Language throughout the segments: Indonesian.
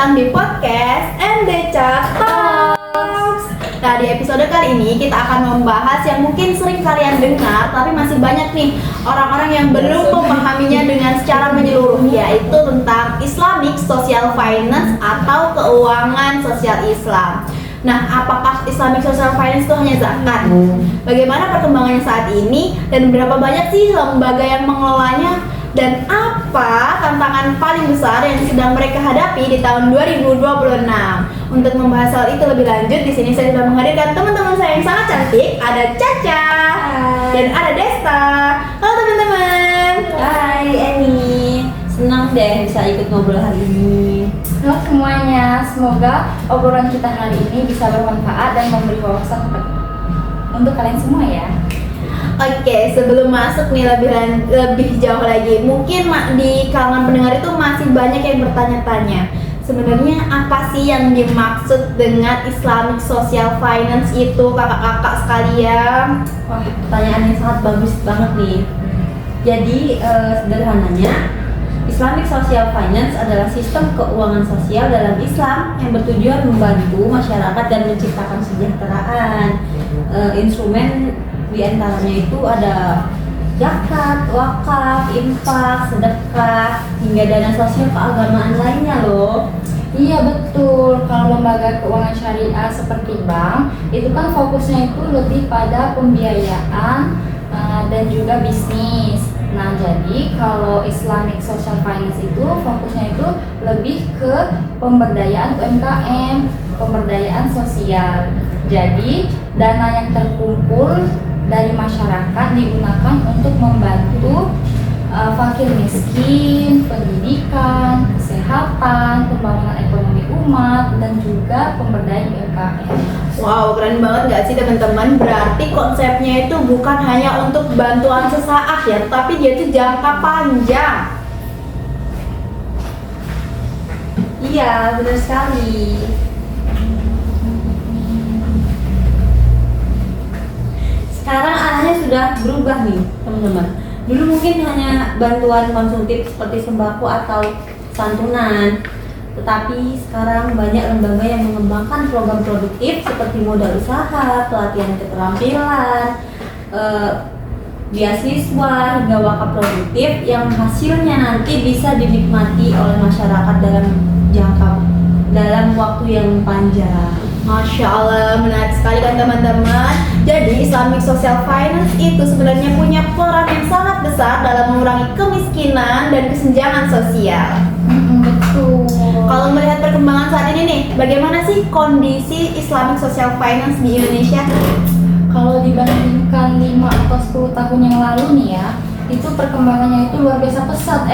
datang di podcast MDCA Talks. Nah, di episode kali ini kita akan membahas yang mungkin sering kalian dengar, tapi masih banyak nih orang-orang yang belum memahaminya dengan secara menyeluruh, yaitu tentang Islamic Social Finance atau keuangan sosial Islam. Nah, apakah Islamic Social Finance itu hanya zakat? Bagaimana perkembangannya saat ini dan berapa banyak sih lembaga yang mengelolanya? Dan apa tantangan paling besar yang sedang mereka hadapi di tahun 2026? Untuk membahas hal itu lebih lanjut, di sini saya sudah menghadirkan teman-teman saya yang sangat cantik. Ada Caca dan ada Desta. Halo teman-teman. Hai Eni, senang deh bisa ikut ngobrol hari ini. Halo semuanya, semoga obrolan kita hari ini bisa bermanfaat dan memberi wawasan untuk kalian semua ya. Oke, sebelum masuk nih lebih jauh lagi, mungkin di kalangan pendengar itu masih banyak yang bertanya-tanya, sebenarnya apa sih yang dimaksud dengan Islamic Social Finance itu, kakak-kakak sekalian? Wah, pertanyaan yang sangat bagus banget nih. Jadi sederhananya, Islamic Social Finance adalah sistem keuangan sosial dalam Islam yang bertujuan membantu masyarakat dan menciptakan kesejahteraan. Instrumen di antaranya itu ada zakat, wakaf, infak, sedekah, hingga dana sosial keagamaan lainnya loh. Iya betul, kalau lembaga keuangan syariah seperti bank, itu kan fokusnya itu lebih pada pembiayaan dan juga bisnis. Nah, jadi kalau Islamic Social Finance itu fokusnya itu lebih ke pemberdayaan UMKM, pemberdayaan sosial. Jadi, dana yang terkumpul dari masyarakat digunakan untuk membantu fakir miskin, pendidikan, kesehatan, pembangunan ekonomi umat, dan juga pemberdayaan UMKM. Wow, keren banget gak sih teman-teman? Berarti konsepnya itu bukan hanya untuk bantuan sesaat ya, tapi dia itu jangka panjang. Iya, benar sekali. Sekarang arahnya sudah berubah nih teman-teman. Dulu mungkin hanya bantuan konsumtif seperti sembako atau santunan, tetapi sekarang banyak lembaga yang mengembangkan program produktif seperti modal usaha, pelatihan keterampilan, beasiswa hingga wakaf produktif yang hasilnya nanti bisa dinikmati oleh masyarakat dalam waktu yang panjang. Masya Allah, menarik sekali kan teman-teman. Jadi Islamic Social Finance itu sebenarnya punya peran yang sangat besar dalam mengurangi kemiskinan dan kesenjangan sosial. Betul. Kalau melihat perkembangan saat ini nih, bagaimana sih kondisi Islamic Social Finance di Indonesia? Kalau dibandingkan 5 atau 10 tahun yang lalu nih ya, itu perkembangannya itu luar biasa pesat.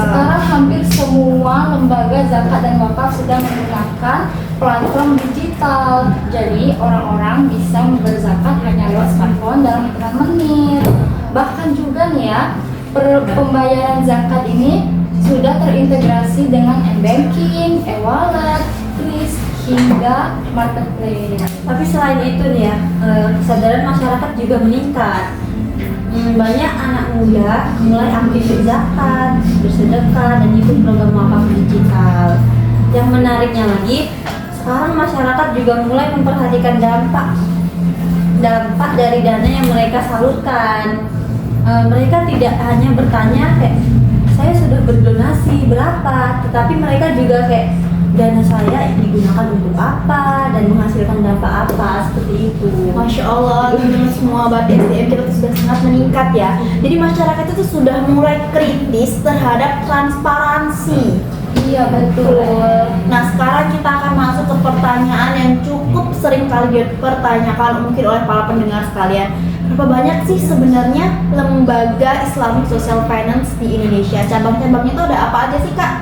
Sekarang hampir semua lembaga zakat dan wakaf sudah menggunakan platform digital. Jadi orang-orang bisa berzakat hanya lewat smartphone dalam hitungan menit. Bahkan juga nih ya, pembayaran zakat ini sudah terintegrasi dengan m-banking, e-wallet, kris, hingga marketplace. Tapi selain itu nih ya, kesadaran masyarakat juga meningkat. Banyak anak muda mulai aktif berzakat, bersedekah, dan ikut program wakaf digital. Yang menariknya lagi, sekarang masyarakat juga mulai memperhatikan dampak dari dana yang mereka salurkan. Mereka tidak hanya bertanya kayak saya sudah berdonasi berapa, tetapi mereka juga kayak dana saya digunakan untuk apa dan menghasilkan dampak apa, seperti itu. Masya Allah, teman-teman semua, berarti SDM kita tuh sudah sangat meningkat ya. Jadi masyarakat itu sudah mulai kritis terhadap transparansi. Iya betul. Nah, sekarang kita akan masuk ke pertanyaan yang cukup sering kali dipertanyakan mungkin oleh para pendengar sekalian. Berapa banyak sih sebenarnya lembaga Islamic Social Finance di Indonesia? Cabang-cabangnya itu ada apa aja sih, Kak?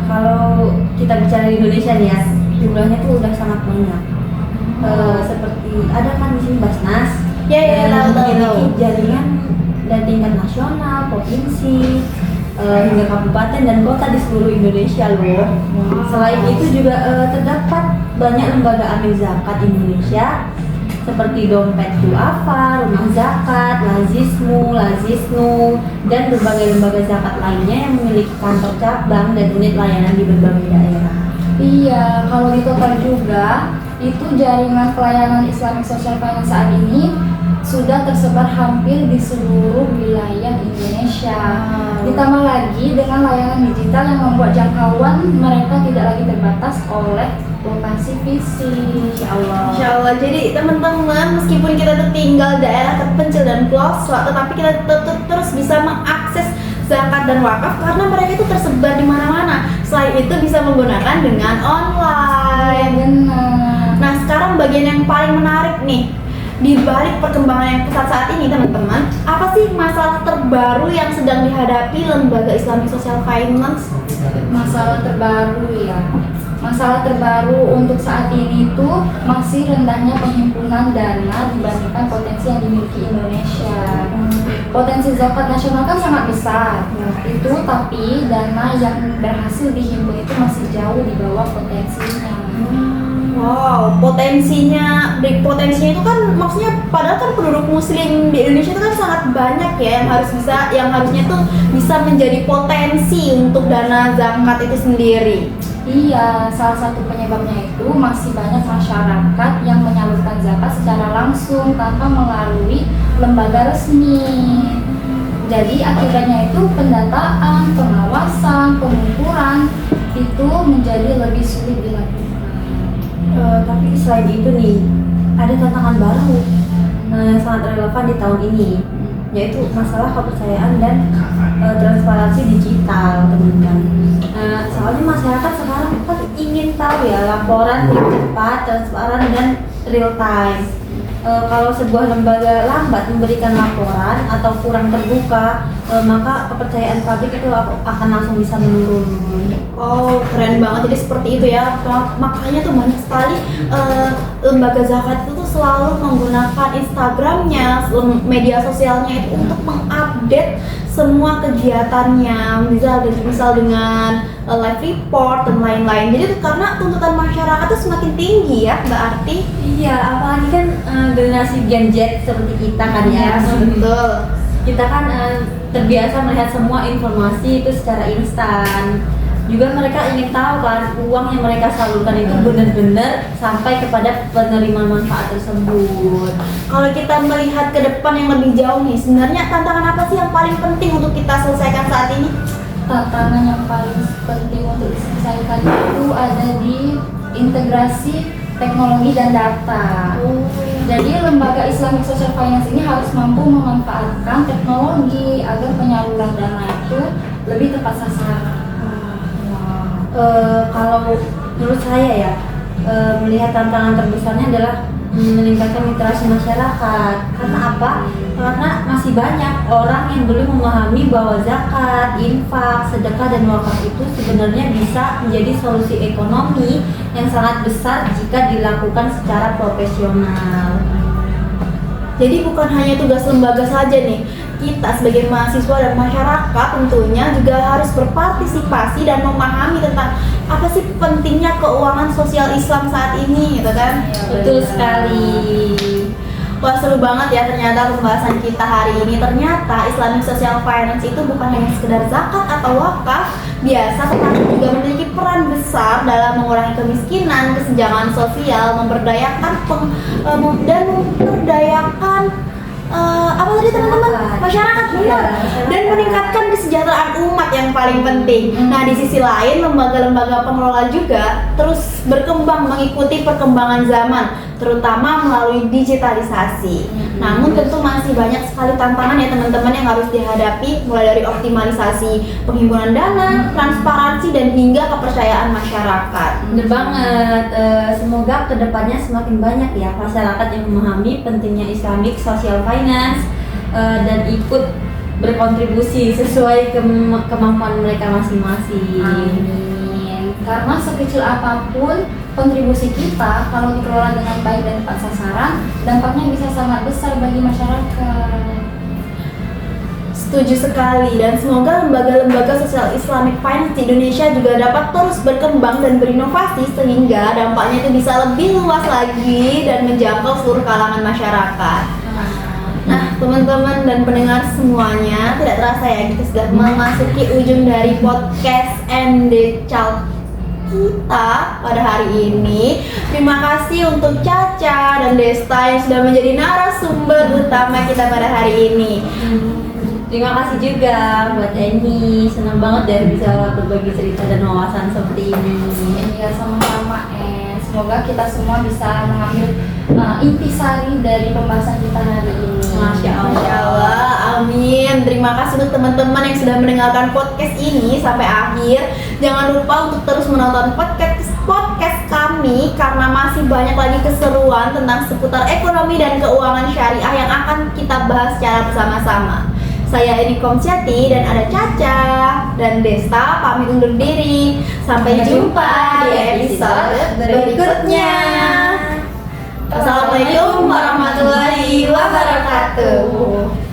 Kalau kita bicara di Indonesia nih ya, jumlahnya tuh udah sangat banyak. Seperti ada kan di sini Basnas, tahu. memiliki jaringan dan tingkat nasional, provinsi, hingga kabupaten dan kota di seluruh Indonesia loh. Selain itu juga terdapat banyak lembaga amil zakat di Indonesia seperti dompet duafa, rumah zakat, lazisnu, dan berbagai lembaga zakat lainnya yang memiliki kantor cabang dan unit layanan di berbagai daerah. Iya, kalau di total juga itu jaringan pelayanan Islamic Social Finance saat ini sudah tersebar hampir di seluruh wilayah Indonesia. Ditambah lagi dengan layanan digital yang membuat jangkauan mereka tidak lagi terbatas oleh lokasi fisik. Insya Allah. Insya Allah. Jadi teman-teman, meskipun kita tuh tinggal daerah terpencil dan pelosok, tetapi kita tetap terus bisa mengakses zakat dan wakaf karena mereka itu tersebar di mana-mana. Selain itu bisa menggunakan dengan online. Benar. Nah, sekarang bagian yang paling menarik nih, di balik perkembangan yang pesat saat ini teman-teman, apa sih masalah terbaru yang sedang dihadapi lembaga Islamic Social Finance? Masalah terbaru ya. Masalah terbaru untuk saat ini tuh masih rendahnya penghimpunan dana dibandingkan potensi yang dimiliki Indonesia. Potensi zakat nasional kan sangat besar. Itu tapi dana yang berhasil dihimpun itu masih jauh di bawah potensinya. Wow, potensinya itu kan maksudnya padahal kan penduduk muslim di Indonesia itu kan sangat banyak ya yang harusnya tuh bisa menjadi potensi untuk dana zakat itu sendiri. Iya, salah satu penyebabnya itu masih banyak masyarakat yang menyalurkan zakat secara langsung tanpa melalui lembaga resmi. Jadi akibatnya itu pendataan, pengawasan, pengukuran itu menjadi lebih sulit dilakukan. Tapi selain itu nih, ada tantangan baru yang sangat relevan di tahun ini, yaitu masalah kepercayaan dan transparansi digital, teman-teman. Soalnya masyarakat sekarang kan ingin tahu ya laporan yang cepat, transparan dan real time. Kalau sebuah lembaga lambat memberikan laporan atau kurang terbuka, maka kepercayaan publik itu akan langsung bisa menurun. Oh, keren banget. Jadi seperti itu ya. Makanya tuh banyak sekali lembaga zakat itu tuh selalu menggunakan Instagramnya, media sosialnya itu untuk mengupdate semua kegiatannya, misal dengan live report dan lain-lain. Jadi tuh karena tuntutan masyarakat tuh semakin tinggi ya, Mbak Arti. Iya, apalagi kan generasi Gen Z seperti kita kan ya. Betul. Kita kan terbiasa melihat semua informasi itu secara instan. Juga mereka ingin tahu kan uang yang mereka salurkan itu benar-benar sampai kepada penerima manfaat tersebut. Kalau kita melihat ke depan yang lebih jauh nih, sebenarnya tantangan apa sih yang paling penting untuk kita selesaikan saat ini? Tantangan yang paling penting untuk diselesaikan itu ada di integrasi teknologi dan data. Jadi lembaga Islamic Social Finance ini harus mampu memanfaatkan teknologi agar penyaluran dana itu lebih tepat sasaran. Kalau menurut saya ya, melihat tantangan terbesarnya adalah meningkatkan literasi masyarakat. Karena apa? Karena masih banyak orang yang belum memahami bahwa zakat, infak, sedekah dan wakaf itu sebenarnya bisa menjadi solusi ekonomi yang sangat besar jika dilakukan secara profesional. Jadi bukan hanya tugas lembaga saja nih, kita sebagai mahasiswa dan masyarakat tentunya juga harus berpartisipasi dan memahami tentang apa sih pentingnya keuangan sosial Islam saat ini, gitu kan? Ya, Betul sekali. Wah, seru banget ya ternyata pembahasan kita hari ini. Ternyata Islamic Social Finance itu bukan hanya sekedar zakat atau wakaf biasa, tetapi juga memiliki peran besar dalam mengurangi kemiskinan, kesenjangan sosial, memberdayakan dan memberdayakan apa tadi teman-teman? Masyarakat, benar. Dan meningkatkan kesejahteraan umat yang paling penting. Nah, di sisi lain lembaga-lembaga pengelola juga terus berkembang mengikuti perkembangan zaman, terutama melalui digitalisasi. Namun tentu masih banyak sekali tantangan ya teman-teman yang harus dihadapi, mulai dari optimalisasi penghimpunan dana, transparansi dan hingga kepercayaan masyarakat. Bener banget, semoga kedepannya semakin banyak ya masyarakat yang memahami pentingnya Islamic Social Finance dan ikut berkontribusi sesuai kemampuan mereka masing-masing. Amin. Karena sekecil apapun kontribusi kita, kalau dikelola dengan baik dan tepat sasaran, dampaknya bisa sangat besar bagi masyarakat. Setuju sekali, dan semoga lembaga-lembaga sosial Islamic Finance di Indonesia juga dapat terus berkembang dan berinovasi sehingga dampaknya itu bisa lebih luas lagi dan menjangkau seluruh kalangan masyarakat. Nah, teman-teman dan pendengar semuanya, tidak terasa ya kita sudah memasuki ujung dari podcast and the Child kita pada hari ini. Terima kasih untuk Caca dan Desta yang sudah menjadi narasumber utama kita pada hari ini. Terima kasih juga buat Eni, senang banget deh bisa berbagi cerita dan wawasan seperti ini. Iya, sama-sama. Semoga kita semua bisa mengambil intisari dari pembahasan kita hari ini. Masya Masya Allah, amin. Terima kasih untuk teman-teman yang sudah mendengarkan podcast ini sampai akhir. Jangan lupa untuk terus menonton podcast kami karena masih banyak lagi keseruan tentang seputar ekonomi dan keuangan syariah yang akan kita bahas secara bersama-sama. Saya Eni Komsyati dan ada Caca dan Desta pamit undur diri. Sampai jumpa di episode berikutnya. Assalamualaikum warahmatullahi wabarakatuh.